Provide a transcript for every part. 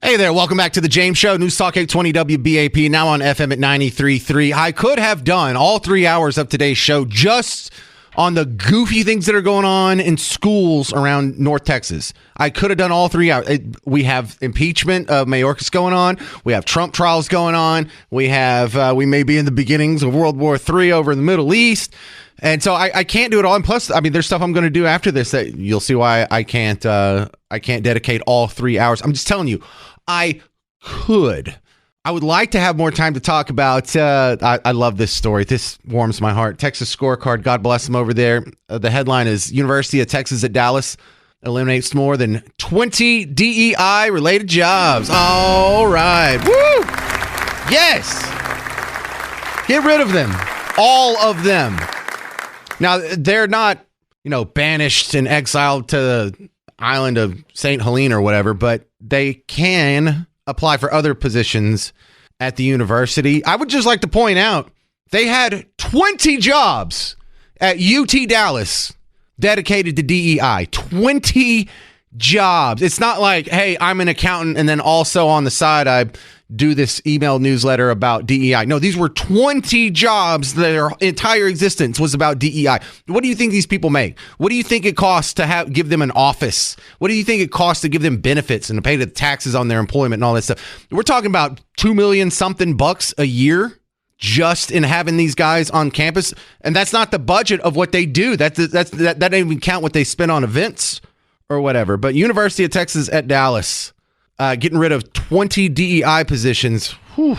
Hey there, welcome back to the James Show, News Talk 820 WBAP, now on FM at 93.3. I could have done all 3 hours of today's show just on the goofy things that are going on in schools around North Texas. I could have done all 3 hours. We have impeachment of Mayorkas going on. We have Trump trials going on. We may be in the beginnings of World War III over in the Middle East. And so I can't do it all. And plus, I mean, there's stuff I'm going to do after this that you'll see why I can't dedicate all 3 hours. I'm just telling you, I would like to have more time to talk about. I love this story. This warms my heart. Texas Scorecard. God bless them over there. The headline is University of Texas at Dallas eliminates more than 20 DEI related jobs. All right. Woo! Yes. Get rid of them. All of them. Now, they're not, banished and exiled to the island of St. Helena or whatever, but they can apply for other positions at the university. I would just like to point out they had 20 jobs at UT Dallas dedicated to DEI. 20 jobs. It's not like, hey, I'm an accountant and then also on the side I do this email newsletter about DEI. No, these were 20 jobs. Their entire existence was about DEI. What do you think these people make? What do you think it costs to give them an office? What do you think it costs to give them benefits and to pay the taxes on their employment and all that stuff? We're talking about $2 million something bucks a year just in having these guys on campus. And that's not the budget of what they do. That doesn't even count what they spend on events or whatever. But University of Texas at Dallas, getting rid of 20 DEI positions. Whew.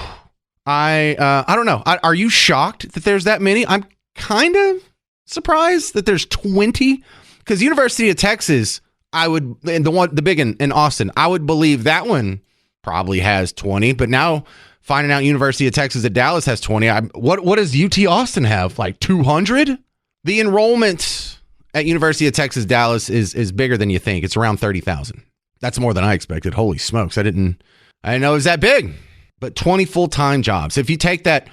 I don't know. Are you shocked that there's that many? I'm kind of surprised that there's 20, because University of Texas, and the big in Austin, I would believe that one probably has 20. But now finding out University of Texas at Dallas has 20. What does UT Austin have? Like 200? The enrollment at University of Texas Dallas is bigger than you think. It's around 30,000. That's more than I expected. Holy smokes. I didn't know it was that big. But 20 full-time jobs. If you take that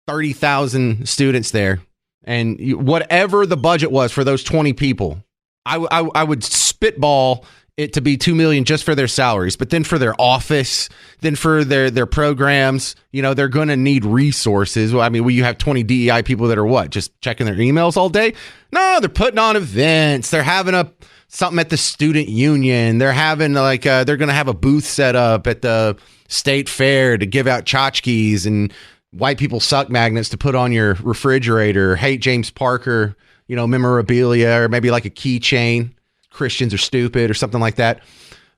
30,000 students there and whatever the budget was for those 20 people, I would spitball it to be $2 million just for their salaries, but then for their office, then for their programs, they're going to need resources. Well, I mean, you have 20 DEI people that are what? Just checking their emails all day? No, they're putting on events. They're having something at the student union. They're having they're going to have a booth set up at the state fair to give out tchotchkes and white people suck magnets to put on your refrigerator. Hate James Parker, memorabilia, or maybe like a keychain. Christians are stupid or something like that.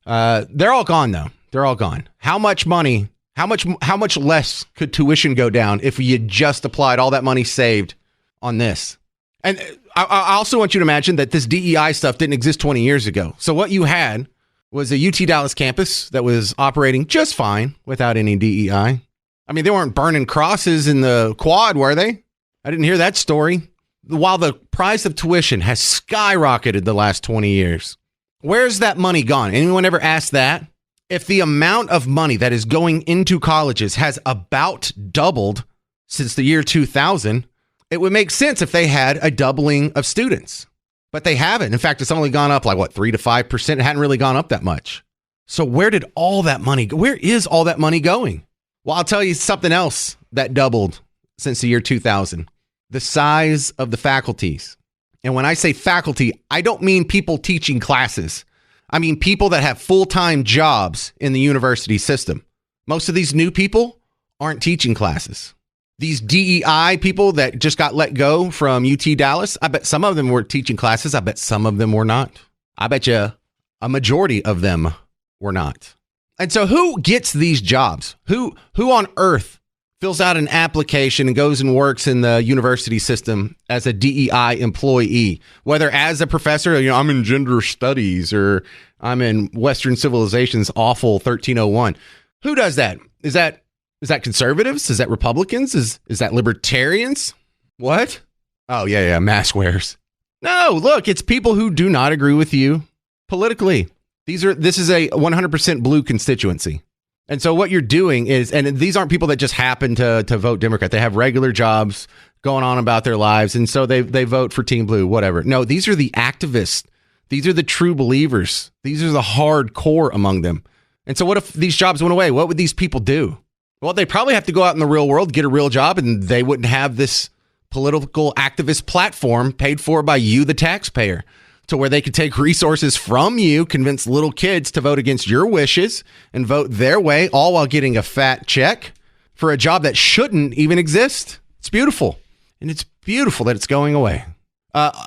They're all gone though. They're all gone. How much money, how much less could tuition go down if you just applied all that money saved on this? And I also want you to imagine that this DEI stuff didn't exist 20 years ago. So what you had was a UT Dallas campus that was operating just fine without any DEI. I mean, they weren't burning crosses in the quad, were they? I didn't hear that story. While the price of tuition has skyrocketed the last 20 years, where's that money gone? Anyone ever asked that? If the amount of money that is going into colleges has about doubled since the year 2000, it would make sense if they had a doubling of students. But they haven't. In fact, it's only gone up 3 to 5%. It hadn't really gone up that much. So where did all that money go? Where is all that money going? Well, I'll tell you something else that doubled since the year 2000. The size of the faculties. And when I say faculty, I don't mean people teaching classes. I mean people that have full-time jobs in the university system. Most of these new people aren't teaching classes. These DEI people that just got let go from UT Dallas, I bet some of them were teaching classes. I bet some of them were not. I bet you a majority of them were not. And so who gets these jobs? Who on earth fills out an application and goes and works in the university system as a DEI employee, whether as a professor, I'm in gender studies or I'm in Western civilization's awful 1301. Who does that? Is that conservatives? Is that Republicans? Is that libertarians? What? Oh, yeah, mask wearers. No, look, it's people who do not agree with you politically. This is a 100% blue constituency. And so what you're doing is, and these aren't people that just happen to vote Democrat. They have regular jobs going on about their lives. And so they vote for Team Blue, whatever. No, these are the activists. These are the true believers. These are the hardcore among them. And so what if these jobs went away? What would these people do? Well, they probably have to go out in the real world, get a real job, and they wouldn't have this political activist platform paid for by you, the taxpayer, to where they could take resources from you, convince little kids to vote against your wishes and vote their way, all while getting a fat check for a job that shouldn't even exist. It's beautiful. And it's beautiful that it's going away.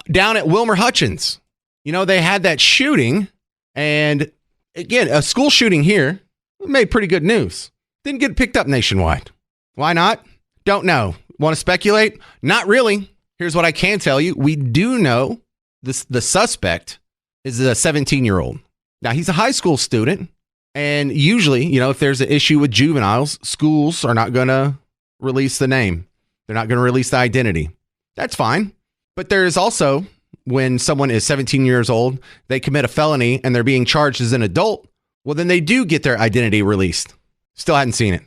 Down at Wilmer Hutchins, they had that shooting. And again, a school shooting here made pretty good news. Didn't get picked up nationwide. Why not? Don't know. Want to speculate? Not really. Here's what I can tell you. We do know the suspect is a 17-year-old. Now, he's a high school student. And usually, if there's an issue with juveniles, schools are not going to release the name. They're not going to release the identity. That's fine. But there is also, when someone is 17 years old, they commit a felony and they're being charged as an adult, well, then they do get their identity released. Still hadn't seen it.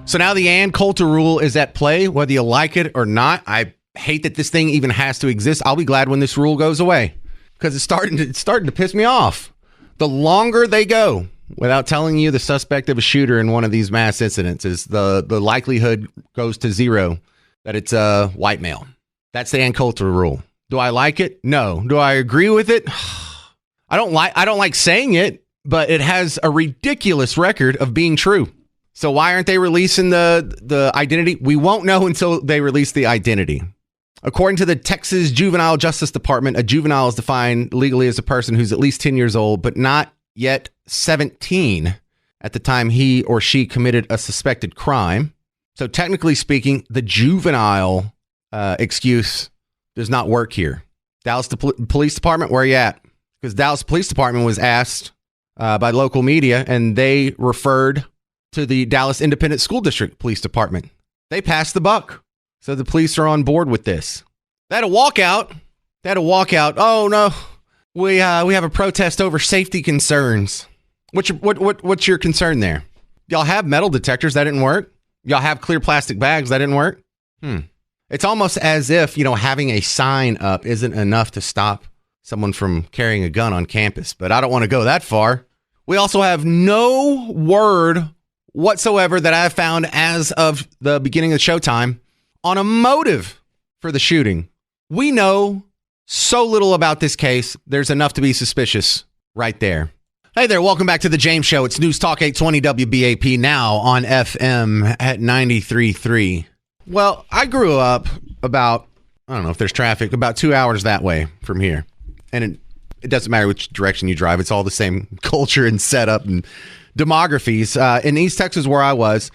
So now the Ann Coulter rule is at play, whether you like it or not. I hate that this thing even has to exist. I'll be glad when this rule goes away because it's starting to piss me off. The longer they go without telling you the suspect of a shooter in one of these mass incidents, is the likelihood goes to zero that it's a white male. That's the Ann Coulter rule. Do I like it? No. Do I agree with it? I don't like saying it, but it has a ridiculous record of being true. So why aren't they releasing the identity? We won't know until they release the identity. According to the Texas Juvenile Justice Department, a juvenile is defined legally as a person who's at least 10 years old, but not yet 17 at the time he or she committed a suspected crime. So technically speaking, the juvenile excuse does not work here. Dallas Police Department, where are you at? Because Dallas Police Department was asked by local media, and they referred to the Dallas Independent School District Police Department. They passed the buck. So the police are on board with this. They had a walkout. Oh, no. We have a protest over safety concerns. What's your concern there? Y'all have metal detectors. That didn't work. Y'all have clear plastic bags. That didn't work. It's almost as if, having a sign up isn't enough to stop someone from carrying a gun on campus. But I don't want to go that far. We also have no word whatsoever that I've found as of the beginning of showtime on a motive for the shooting. We know so little about this case. There's enough to be suspicious right there. Hey there, welcome back to the James Show. It's News Talk 820 WBAP, now on FM at 93.3. Well, I grew up about, I don't know if there's traffic, about 2 hours that way from here. And it doesn't matter which direction you drive. It's all the same culture and setup and demographies. In East Texas, where I was,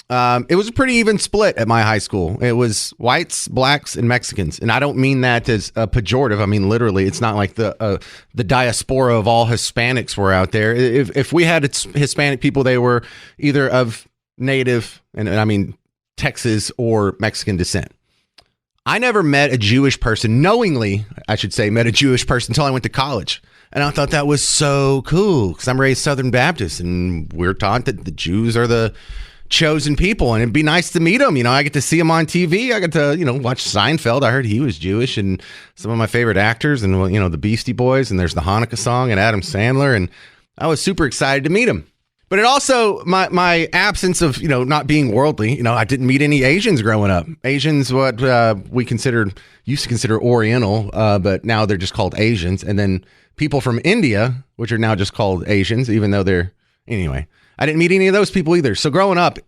it was a pretty even split at my high school. It was whites, blacks, and Mexicans. And I don't mean that as a pejorative. I mean, literally, it's not like the diaspora of all Hispanics were out there. If we had Hispanic people, they were either of native, and I mean Texas, or Mexican descent. I never met a Jewish person, knowingly, I should say, met a Jewish person until I went to college. And I thought that was so cool because I'm raised Southern Baptist, and we're taught that the Jews are the chosen people, and it'd be nice to meet them. I get to see them on TV. I get to, watch Seinfeld. I heard he was Jewish, and some of my favorite actors, and, the Beastie Boys, and there's the Hanukkah song, and Adam Sandler, and I was super excited to meet him. But it also, my absence of, not being worldly, I didn't meet any Asians growing up. Asians, what we used to consider Oriental, but now they're just called Asians. And then people from India, which are now just called Asians, even though anyway, I didn't meet any of those people either. So growing up,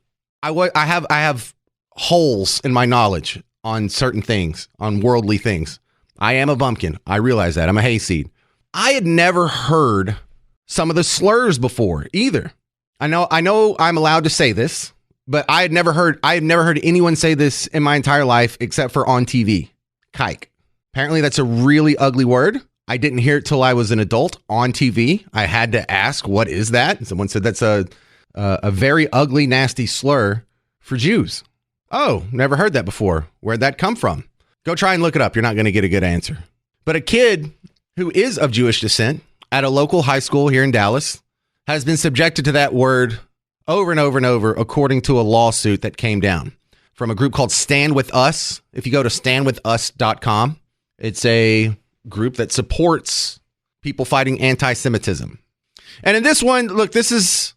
I have holes in my knowledge on certain things, on worldly things. I am a bumpkin. I realize that. I'm a hayseed. I had never heard some of the slurs before either. I know I'm allowed to say this, but I had never heard anyone say this in my entire life except for on TV. Kike. Apparently that's a really ugly word. I didn't hear it till I was an adult on TV. I had to ask, what is that? Someone said that's a very ugly, nasty slur for Jews. Oh, never heard that before. Where'd that come from? Go try and look it up. You're not going to get a good answer. But a kid who is of Jewish descent at a local high school here in Dallas has been subjected to that word over and over and over, according to a lawsuit that came down from a group called Stand With Us. If you go to standwithus.com, it's a group that supports people fighting anti-Semitism. And in this one, look, this is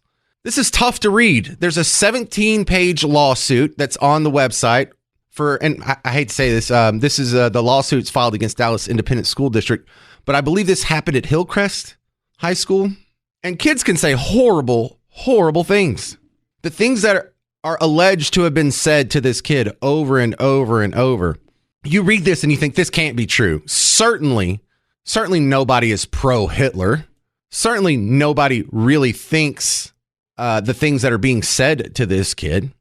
tough to read. There's a 17-page lawsuit that's on the website and I hate to say this, this is the lawsuits filed against Dallas Independent School District, but I believe this happened at Hillcrest High School. And kids can say horrible, horrible things. The things that are alleged to have been said to this kid over and over and over. You read this and you think this can't be true. Certainly nobody is pro-Hitler. Certainly nobody really thinks the things that are being said to this kid.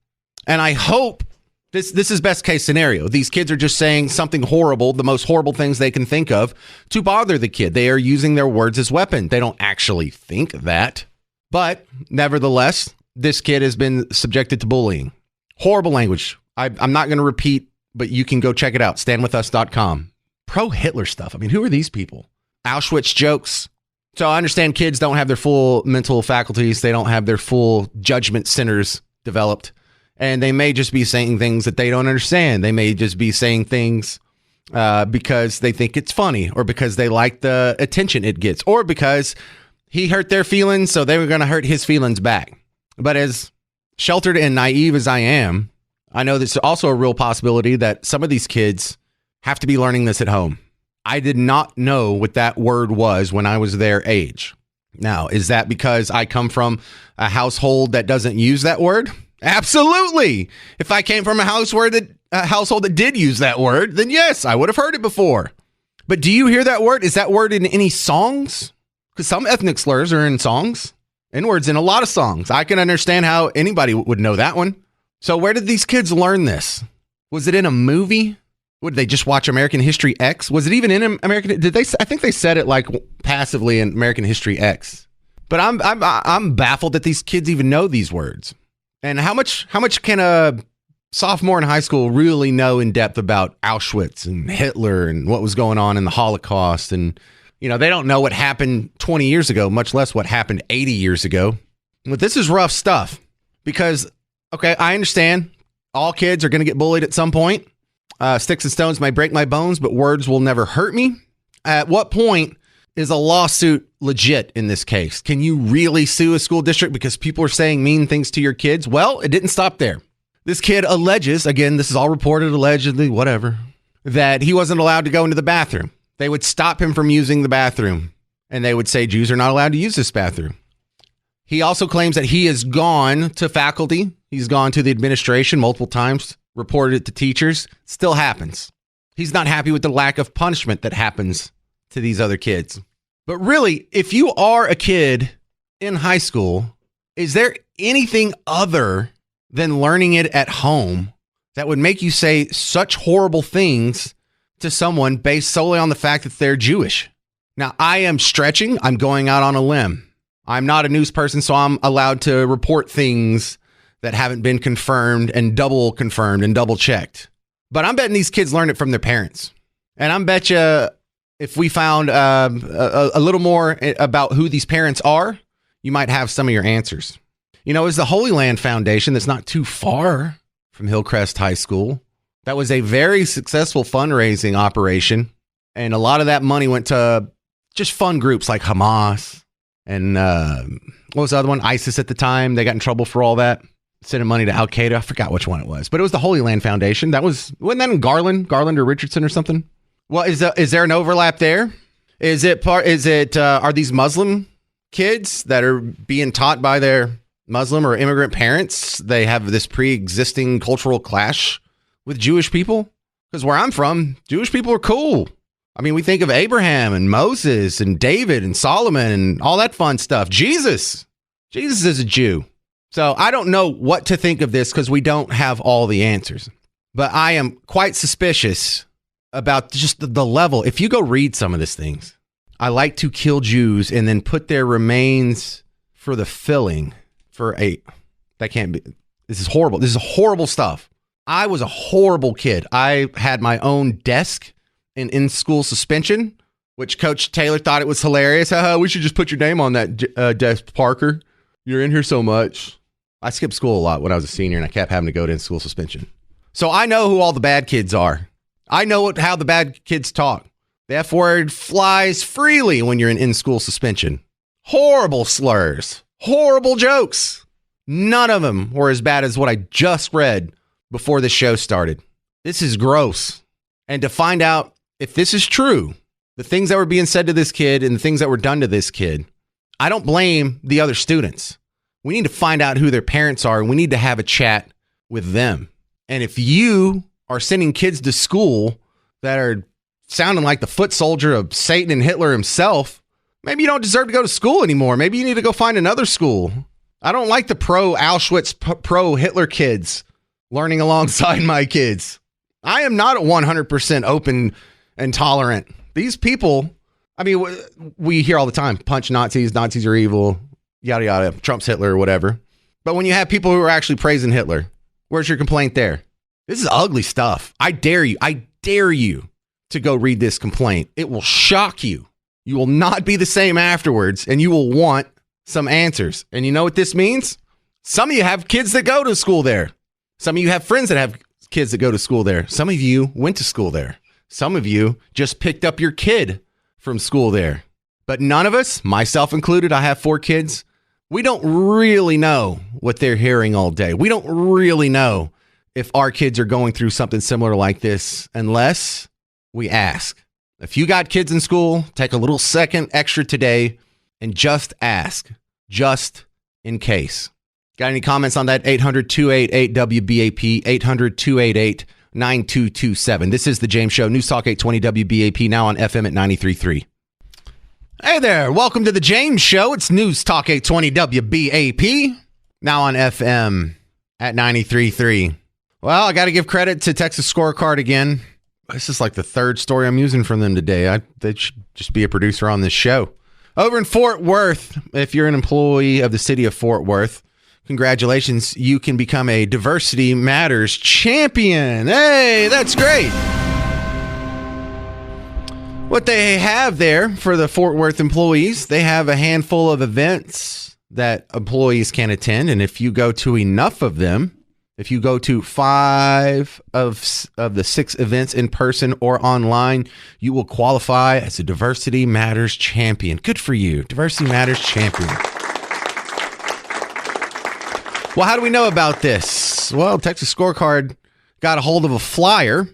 And I hope this is best case scenario. These kids are just saying something horrible, the most horrible things they can think of to bother the kid. They are using their words as weapon. They don't actually think that. But nevertheless, this kid has been subjected to bullying. Horrible language. I'm not going to repeat, but you can go check it out. Standwithus.com. Pro-Hitler stuff. I mean, who are these people? Auschwitz jokes. So I understand kids don't have their full mental faculties. They don't have their full judgment centers developed. And they may just be saying things that they don't understand. They may just be saying things because they think it's funny, or because they like the attention it gets, or because he hurt their feelings, so they were going to hurt his feelings back. But as sheltered and naive as I am, I know there's also a real possibility that some of these kids have to be learning this at home. I did not know what that word was when I was their age. Now, is that because I come from a household that doesn't use that word? Absolutely. If I came from a household that did use that word, then yes, I would have heard it before. But do you hear that word? Is that word in any songs? Because some ethnic slurs are in songs. N-words in a lot of songs. I can understand how anybody would know that one. So where did these kids learn this? Was it in a movie? Would they just watch American History X? Was it even in American? Did they? I think they said it like passively in American History X. But I'm baffled that these kids even know these words. And how much can a sophomore in high school really know in depth about Auschwitz and Hitler and what was going on in the Holocaust? And, you know, they don't know what happened 20 years ago, much less what happened 80 years ago. But this is rough stuff because, okay, I understand all kids are going to get bullied at some point. Sticks and stones may break my bones, but words will never hurt me. At what point is a lawsuit legit in this case? Can you really sue a school district because people are saying mean things to your kids? Well, it didn't stop there. This kid alleges, again, this is all reported, allegedly, whatever, that he wasn't allowed to go into the bathroom. They would stop him from using the bathroom, and they would say Jews are not allowed to use this bathroom. He also claims that he has gone to faculty. He's gone to the administration multiple times, reported it to teachers. Still happens. He's not happy with the lack of punishment that happens to these other kids. But really, if you are a kid in high school, is there anything other than learning it at home that would make you say such horrible things to someone based solely on the fact that they're Jewish? Now, I am stretching. I'm going out on a limb. I'm not a news person, so I'm allowed to report things that haven't been confirmed and double checked. But I'm betting these kids learned it from their parents. And I'm bet you if we found a little more about who these parents are, you might have some of your answers. You know, it's the Holy Land Foundation that's not too far from Hillcrest High School. That was a very successful fundraising operation. And a lot of that money went to just fun groups like Hamas and what was the other one? ISIS at the time. They got in trouble for all that. Sending money to Al Qaeda. I forgot which one it was, but it was the Holy Land Foundation. Wasn't that in Garland or Richardson or something? Well, is there an overlap there? Are these Muslim kids that are being taught by their Muslim or immigrant parents? They have this pre-existing cultural clash with Jewish people? Because where I'm from, Jewish people are cool. I mean, we think of Abraham and Moses and David and Solomon and all that fun stuff. Jesus is a Jew. So I don't know what to think of this because we don't have all the answers. But I am quite suspicious about just the level. If you go read some of these things, I like to kill Jews and then put their remains for the filling that can't be. This is horrible. This is horrible stuff. I was a horrible kid. I had my own desk in school suspension, which Coach Taylor thought it was hilarious. We should just put your name on that desk, Parker. You're in here so much. I skipped school a lot when I was a senior and I kept having to go to in-school suspension. So I know who all the bad kids are. I know how the bad kids talk. The F word flies freely when you're in in-school suspension. Horrible slurs. Horrible jokes. None of them were as bad as what I just read before the show started. This is gross. And to find out if this is true, the things that were being said to this kid and the things that were done to this kid, I don't blame the other students. We need to find out who their parents are, and we need to have a chat with them. And if you are sending kids to school that are sounding like the foot soldier of Satan and Hitler himself, maybe you don't deserve to go to school anymore. Maybe you need to go find another school. I don't like the pro-Auschwitz, pro-Hitler kids learning alongside my kids. I am not 100% open and tolerant. These people, I mean, we hear all the time, punch Nazis, Nazis are evil, yada, yada, Trump's Hitler or whatever. But when you have people who are actually praising Hitler, where's your complaint there? This is ugly stuff. I dare you to go read this complaint. It will shock you. You will not be the same afterwards, and you will want some answers. And you know what this means? Some of you have kids that go to school there. Some of you have friends that have kids that go to school there. Some of you went to school there. Some of you just picked up your kid from school there. But none of us, myself included, I have 4 kids. We don't really know what they're hearing all day. We don't really know if our kids are going through something similar like this unless we ask. If you got kids in school, take a little second extra today and just ask, just in case. Got any comments on that? 800-288-WBAP, 800-288-9227. This is The James Show, News Talk 820 WBAP, now on FM at 93.3. Hey there, welcome to The James Show. It's News Talk 820 WBAP, now on FM at 93.3. Well, I got to give credit to Texas Scorecard again. This is like the third story I'm using from them today. They should just be a producer on this show. Over in Fort Worth, if you're an employee of the city of Fort Worth, congratulations, you can become a Diversity Matters champion. Hey, that's great. What they have there for the Fort Worth employees, they have a handful of events that employees can attend. And if you go to enough of them, if you go to 5 of the 6 events in person or online, you will qualify as a Diversity Matters champion. Good for you. Diversity Matters champion. Well, how do we know about this? Well, Texas Scorecard got a hold of a flyer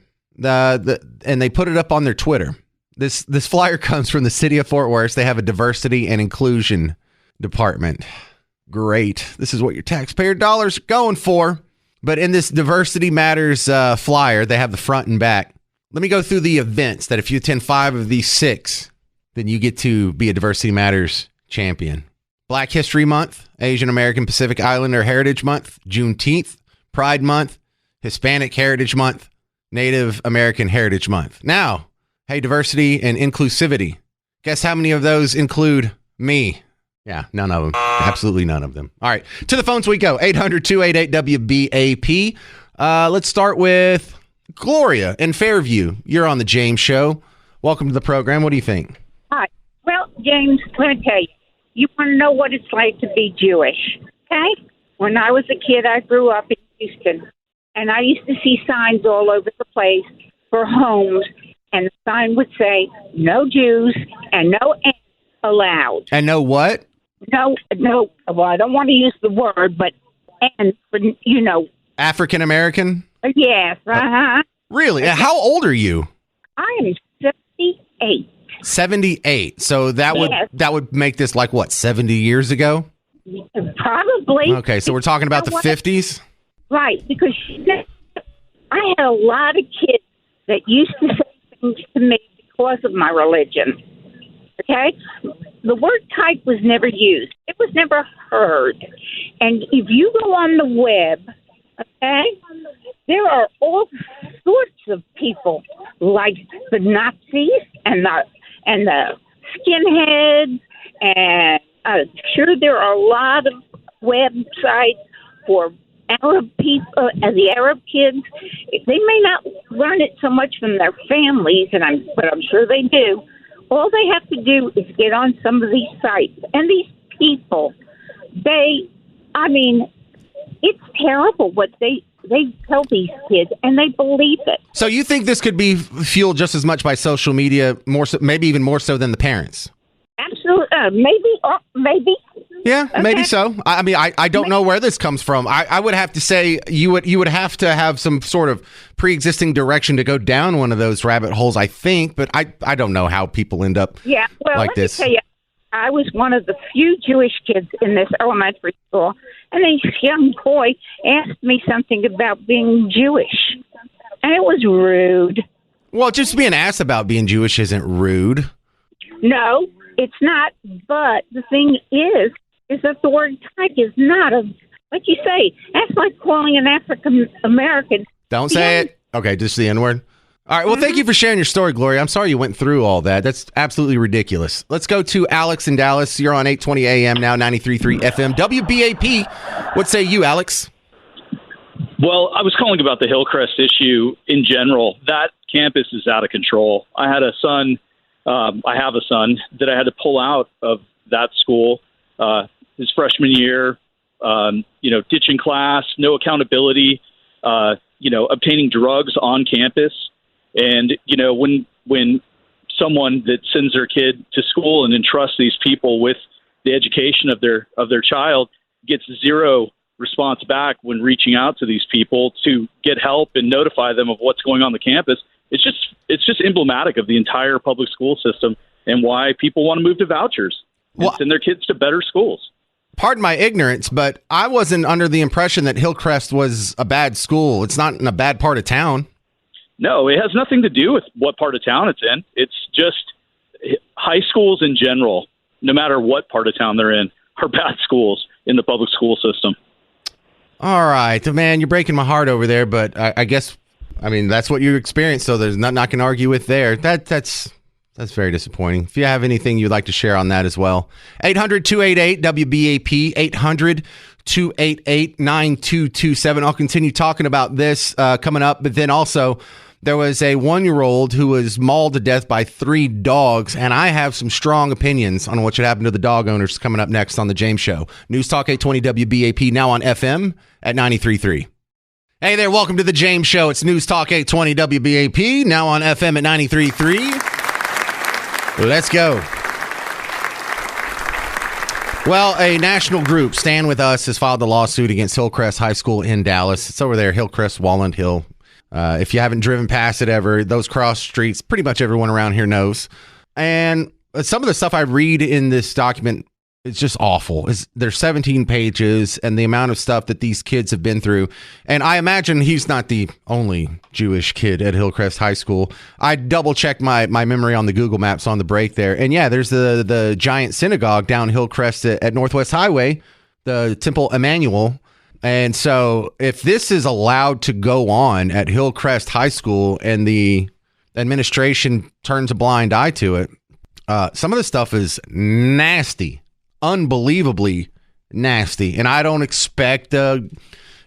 and they put it up on their Twitter. This flyer comes from the city of Fort Worth. They have a diversity and inclusion department. Great. This is what your taxpayer dollars are going for. But in this Diversity Matters flyer, they have the front and back. Let me go through the events that if you attend 5 of these 6, then you get to be a Diversity Matters champion. Black History Month, Asian American Pacific Islander Heritage Month, Juneteenth, Pride Month, Hispanic Heritage Month, Native American Heritage Month. Now, hey, diversity and inclusivity. Guess how many of those include me? Yeah, none of them. Absolutely none of them. All right, to the phones we go. 800-288-WBAP. Let's start with Gloria in Fairview. You're on The James Show. Welcome to the program. What do you think? Hi. Well, James, let me tell you. You want to know what it's like to be Jewish, okay? When I was a kid, I grew up in Houston, and I used to see signs all over the place for homes, and the sign would say, no Jews and no ants allowed. And no what? No, well, I don't want to use the word, but and African American? Yes, uh-huh. Really? How old are you? I am 78. 78. So that would make this like what, 70 years ago? Probably. Okay, so we're talking about the 50s? Right, because I had a lot of kids that used to say things to me because of my religion. Okay? The word type was never used. It was never heard. And if you go on the web, okay, there are all sorts of people like the Nazis and the skinheads, and sure there are a lot of websites for Arab people, the Arab kids. They may not learn it so much from their families, but I'm sure they do. All they have to do is get on some of these sites. And these people, it's terrible what they they tell these kids, and they believe it. So you think this could be fueled just as much by social media, more so, maybe even more so than the parents? Absolutely. Maybe. Yeah, Okay. maybe so. I mean, I don't know where this comes from. I would have to say you would have to have some sort of pre-existing direction to go down one of those rabbit holes, I think, but I don't know how people end up like let this. Me tell you, I was one of the few Jewish kids in this elementary school, and this young boy asked me something about being Jewish, and it was rude. Well, just being asked about being Jewish isn't rude. No, it's not, but the thing is that the word type is not like you say, that's like calling an African American. Don't say it. Okay, just the N-word. All right, well, thank you for sharing your story, Gloria. I'm sorry you went through all that. That's absolutely ridiculous. Let's go to Alex in Dallas. You're on 820 AM now, 93.3 FM. WBAP. What say you, Alex? Well, I was calling about the Hillcrest issue in general. That campus is out of control. I have a son that I had to pull out of that school his freshman year, ditching class, no accountability, obtaining drugs on campus. And, when someone that sends their kid to school and entrusts these people with the education of their child gets zero response back when reaching out to these people to get help and notify them of what's going on the campus, it's just emblematic of the entire public school system and why people want to move to vouchers and send their kids to better schools. Pardon my ignorance, but I wasn't under the impression that Hillcrest was a bad school. It's not in a bad part of town. No, it has nothing to do with what part of town it's in. It's just high schools in general, no matter what part of town they're in, are bad schools in the public school system. All right, man, you're breaking my heart over there, but I guess, that's what you experienced, so there's nothing I can argue with there. That's very disappointing. If you have anything you'd like to share on that as well, 800-288-WBAP, 800-288-9227. I'll continue talking about this coming up, but then also there was a 1-year-old who was mauled to death by 3 dogs, and I have some strong opinions on what should happen to the dog owners coming up next on The James Show. News Talk 820 WBAP, now on FM at 93.3. Hey there, welcome to The James Show. It's News Talk 820 WBAP, now on FM at 93.3. Let's go. Well, a national group, Stand With Us, has filed a lawsuit against Hillcrest High School in Dallas. It's over there, Hillcrest, Walnut Hill. If you haven't driven past it ever, those cross streets, pretty much everyone around here knows. And some of the stuff I read in this document, it's just awful. There's 17 pages, and the amount of stuff that these kids have been through. And I imagine he's not the only Jewish kid at Hillcrest High School. I double-checked my memory on the Google Maps on the break there. And yeah, there's the giant synagogue down Hillcrest at Northwest Highway, the Temple Emmanuel. And so if this is allowed to go on at Hillcrest High School and the administration turns a blind eye to it, some of the stuff is nasty, unbelievably nasty. And I don't expect the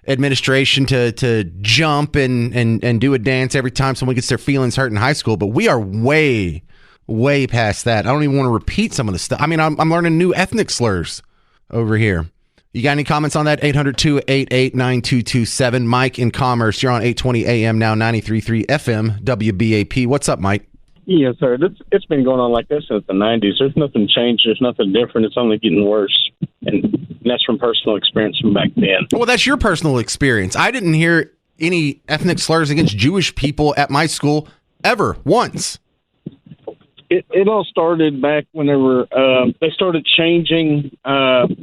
administration to jump and do a dance every time someone gets their feelings hurt in high school. But we are way, way past that. I don't even want to repeat some of the stuff. I'm learning new ethnic slurs over here. You got any comments on that? 800-288-9227. Mike in Commerce. You're on 820 AM now, 93.3 FM, WBAP. What's up, Mike? Yes, sir. It's been going on like this since the 90s. There's nothing changed. There's nothing different. It's only getting worse. And that's from personal experience from back then. Well, that's your personal experience. I didn't hear any ethnic slurs against Jewish people at my school ever, once. It all started back when they started changing the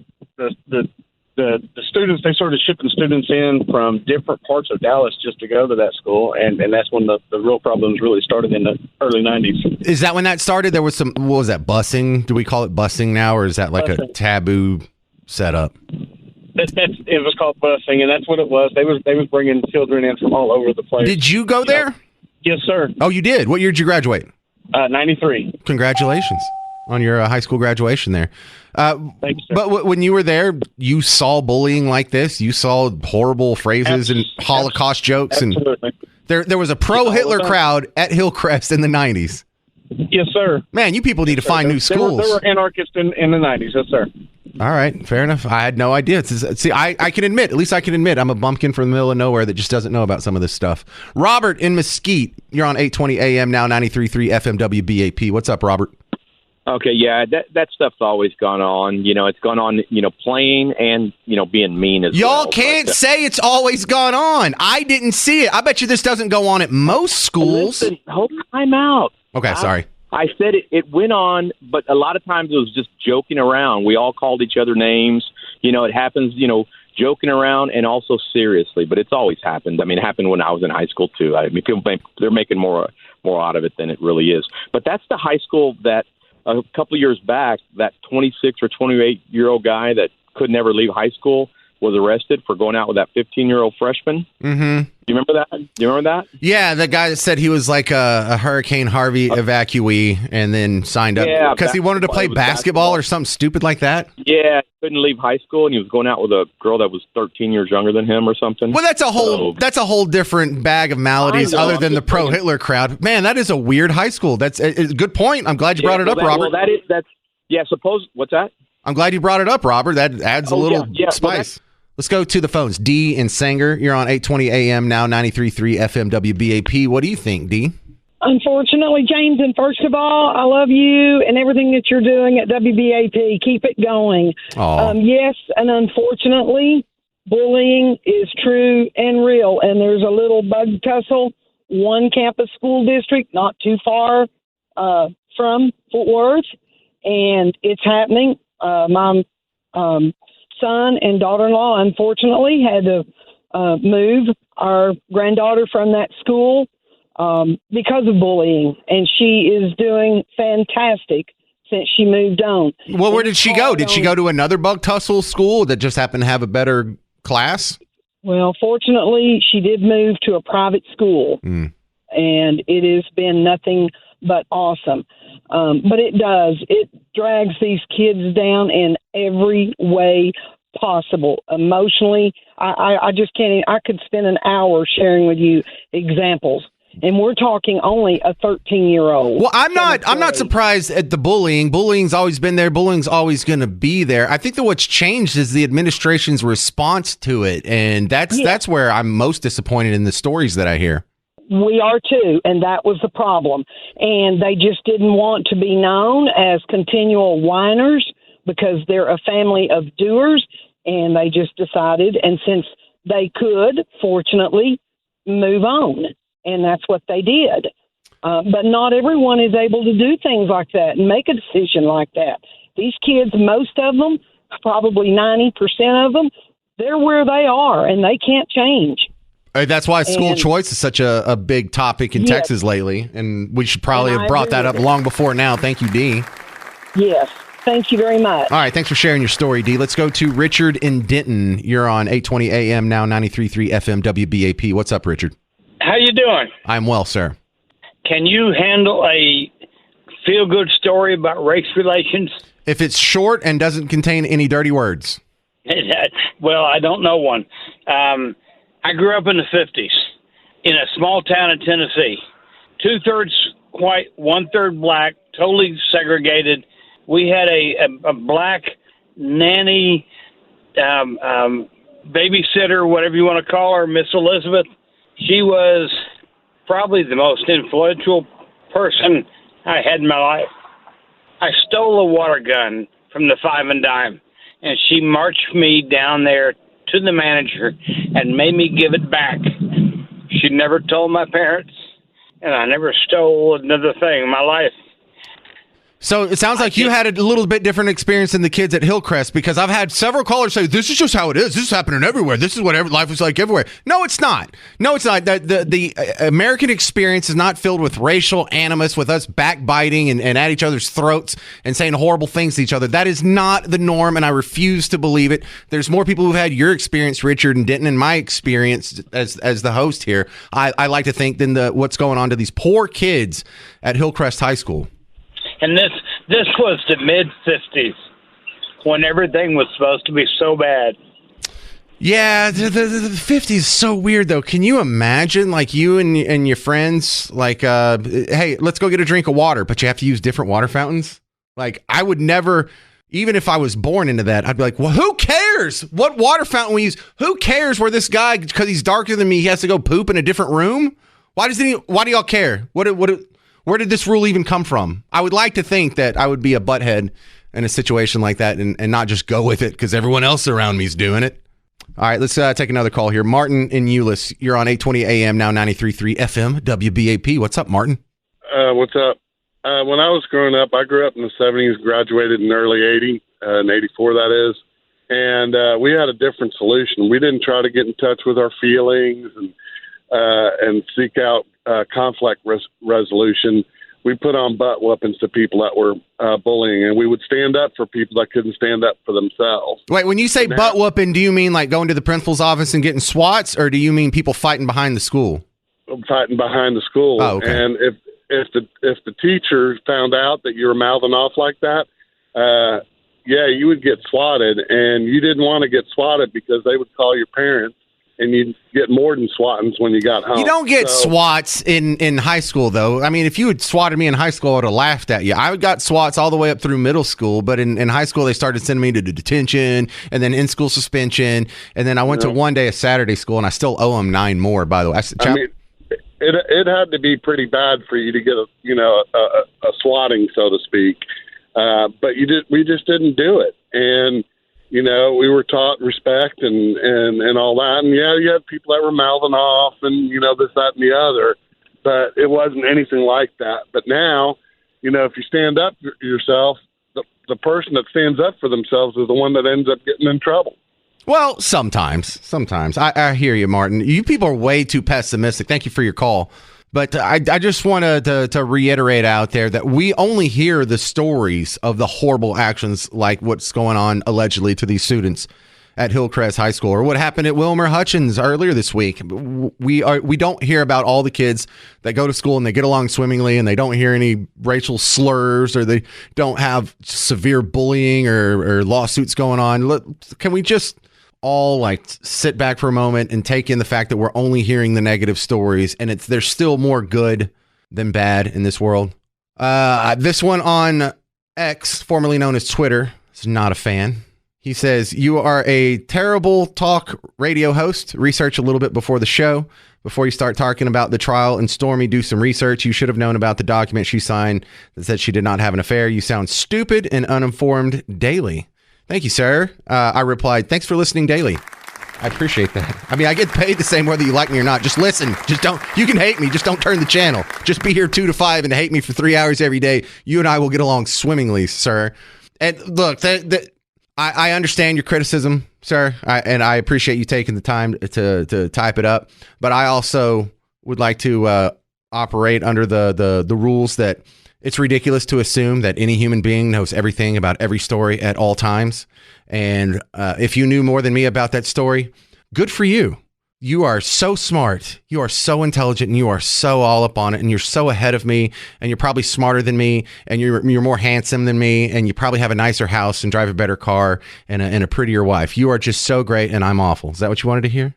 students. They started shipping students in from different parts of Dallas just to go to that school, and that's when the real problems really started in the early 90s. Is that when that started? There was some, what was that, busing? Do we call it busing now, or is that like busing. A taboo setup? It was called busing, and that's what it was. They was bringing children in from all over the place. Did you go there? Yes, sir. Oh, you did? What year did you graduate? 93. Congratulations on your high school graduation there. Thank you, sir. But when you were there, you saw bullying like this? You saw horrible phrases and Holocaust jokes? Absolutely. And there was a pro-Hitler crowd at Hillcrest in the 90s. Yes, sir. Man, you people need to find new schools. There were anarchists in the 90s. Yes, sir. All right, fair enough. I had no idea. See, I can admit, at least I can admit, I'm a bumpkin from the middle of nowhere that just doesn't know about some of this stuff. Robert in Mesquite, you're on 820 AM now, 93.3 FM WBAP. What's up, Robert? Okay, yeah, that stuff's always gone on. It's gone on, playing and, being mean as well. Y'all can't say it's always gone on. I didn't see it. I bet you this doesn't go on at most schools. Listen, hold time out. Okay, sorry. I said it went on, but a lot of times it was just joking around. We all called each other names. It happens, joking around and also seriously, but it's always happened. I mean, it happened when I was in high school, too. I mean, people they're making more out of it than it really is. But that's the high school that a couple of years back, that 26 or 28-year-old guy that could never leave high school was arrested for going out with that 15-year-old freshman. Mm-hmm. You remember that? Yeah, the guy that said he was like a Hurricane Harvey evacuee and then signed up because he wanted to play basketball or something stupid like that. Yeah, couldn't leave high school, and he was going out with a girl that was 13 years younger than him or something. Well, that's a whole different bag of maladies other than the pro-Hitler crowd. Man, that is a weird high school. That's a good point. I'm glad you brought it up, Robert. What's that? I'm glad you brought it up, Robert. That adds a little spice. Let's go to the phones. D in Sanger, you're on 820 AM now, 93.3 FM WBAP. What do you think, D? Unfortunately, James, and first of all, I love you and everything that you're doing at WBAP. Keep it going. Yes, and unfortunately, bullying is true and real, and there's a little bug tussle, one campus school district not too far from Fort Worth, and it's happening. My son and daughter-in-law, unfortunately, had to move our granddaughter from that school because of bullying, and she is doing fantastic since she moved on. Well, where did she go? Did she go to another bug tussle school that just happened to have a better class? Well, fortunately, she did move to a private school, and it has been nothing but awesome. But it drags these kids down in every way possible. Emotionally, I just can't. I could spend an hour sharing with you examples, and we're talking only a 13-year-old. Well, I'm not surprised at the bullying. Bullying's always been there. Bullying's always going to be there. I think that what's changed is the administration's response to it, and that's where I'm most disappointed in the stories that I hear. We are too, and that was the problem. And they just didn't want to be known as continual whiners because they're a family of doers, and they just decided, and since they could, fortunately, move on. And that's what they did. But not everyone is able to do things like that and make a decision like that. These kids, most of them, probably 90% of them, they're where they are, and they can't change. That's why school choice is such a big topic in Texas lately, and we should probably have brought that up long before now. Thank you, Dee. Yes, thank you very much. All right, thanks for sharing your story, Dee. Let's go to Richard in Denton. You're on 820 AM now, 93.3 FM WBAP. What's up, Richard? How you doing? I'm well, sir. Can you handle a feel-good story about race relations? If it's short and doesn't contain any dirty words. Well, I don't know one. I grew up in the 50s in a small town in Tennessee. 2/3 white, 1/3 black, totally segregated. We had a black nanny, babysitter, whatever you want to call her, Miss Elizabeth. She was probably the most influential person I had in my life. I stole a water gun from the Five and Dime, and she marched me down there to the manager and made me give it back. She never told my parents, and I never stole another thing in my life. So it sounds like you had a little bit different experience than the kids at Hillcrest, because I've had several callers say, this is just how it is. This is happening everywhere. This is what life is like everywhere. No, it's not. No, it's not. The American experience is not filled with racial animus, with us backbiting and at each other's throats and saying horrible things to each other. That is not the norm, and I refuse to believe it. There's more people who've had your experience, Richard and Denton, and my experience as the host here, I like to think, than what's going on to these poor kids at Hillcrest High School. And this was the mid-50s when everything was supposed to be so bad. Yeah, the 50s is so weird, though. Can you imagine, like, you and your friends, like, hey, let's go get a drink of water, but you have to use different water fountains? Like, I would never, even if I was born into that, I'd be like, well, who cares what water fountain we use? Who cares where this guy, because he's darker than me, he has to go poop in a different room? Why do y'all care? Where did this rule even come from? I would like to think that I would be a butthead in a situation like that and not just go with it because everyone else around me is doing it. All right, let's take another call here. Martin in Euless, you're on 820 AM, now 93.3 FM, WBAP. What's up, Martin? What's up? When I was growing up, I grew up in the 70s, graduated in early 80, in 84 that is, and we had a different solution. We didn't try to get in touch with our feelings and seek out conflict resolution. We put on butt whoopings to people that were bullying, and we would stand up for people that couldn't stand up for themselves. Wait, when you say butt whooping, do you mean like going to the principal's office and getting swats, or do you mean people fighting behind the school? Fighting behind the school. Oh, okay. And if the teacher found out that you were mouthing off like that, you would get swatted, and you didn't want to get swatted because they would call your parents. And you'd get more than swattings when you got home. You don't get swats in high school, though. I mean, if you had swatted me in high school, I would have laughed at you. I got swats all the way up through middle school, but in high school, they started sending me to detention and then in-school suspension. And then I went to one day of Saturday school, and I still owe them 9 more, by the way. I mean, it had to be pretty bad for you to get a swatting, so to speak. But we just didn't do it. And we were taught respect and all that. And, you had people that were mouthing off and, this, that, and the other. But it wasn't anything like that. But now, if you stand up for yourself, the person that stands up for themselves is the one that ends up getting in trouble. Well, sometimes. I hear you, Martin. You people are way too pessimistic. Thank you for your call. But I just wanted to reiterate out there that we only hear the stories of the horrible actions like what's going on allegedly to these students at Hillcrest High School or what happened at Wilmer Hutchins earlier this week. We don't hear about all the kids that go to school and they get along swimmingly and they don't hear any racial slurs or they don't have severe bullying or lawsuits going on. Can we just all sit back for a moment and take in the fact that we're only hearing the negative stories and there's still more good than bad in this world. This one on X, formerly known as Twitter, is not a fan. He says, you are a terrible talk radio host. Research a little bit before the show. Before you start talking about the trial and Stormy, do some research. You should have known about the document she signed that said she did not have an affair. You sound stupid and uninformed daily. Thank you, sir. I replied, thanks for listening daily. I appreciate that. I mean, I get paid the same whether you like me or not. Just listen. Just don't. You can hate me. Just don't turn the channel. Just be here 2 to 5 and hate me for 3 hours every day. You and I will get along swimmingly, sir. And look, I understand your criticism, sir, and I appreciate you taking the time to type it up. But I also would like to operate under the rules that it's ridiculous to assume that any human being knows everything about every story at all times. And if you knew more than me about that story, good for you. You are so smart. You are so intelligent, and you are so all up on it, and you're so ahead of me, and you're probably smarter than me, and you're more handsome than me, and you probably have a nicer house and drive a better car and a prettier wife. You are just so great, and I'm awful. Is that what you wanted to hear?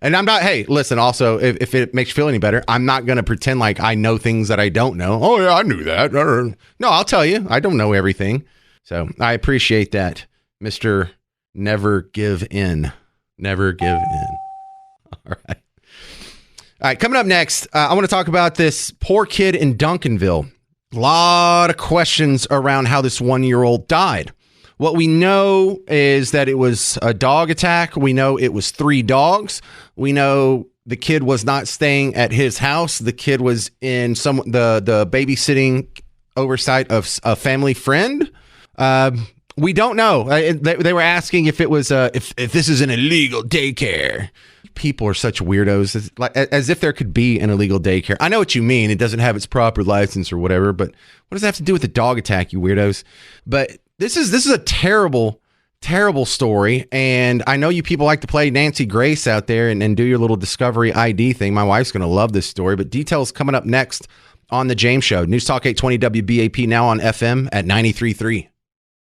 And I'm not, hey, listen, also, if it makes you feel any better, I'm not going to pretend like I know things that I don't know. Oh, yeah, I knew that. No, I'll tell you, I don't know everything. So I appreciate that, Mr. Never Give In. Never give in. All right, coming up next, I want to talk about this poor kid in Duncanville. A lot of questions around how this 1-year-old died. What we know is that it was a dog attack. We know it was 3 dogs. We know the kid was not staying at his house. The kid was in the babysitting oversight of a family friend. We don't know. They were asking if it was if this is an illegal daycare. People are such weirdos, as if there could be an illegal daycare. I know what you mean. It doesn't have its proper license or whatever, but what does that have to do with the dog attack, you weirdos? But this is a terrible, terrible story, and I know you people like to play Nancy Grace out there and do your little Discovery ID thing. My wife's going to love this story, but details coming up next on The James Show. News Talk 820 WBAP, now on FM at 93.3.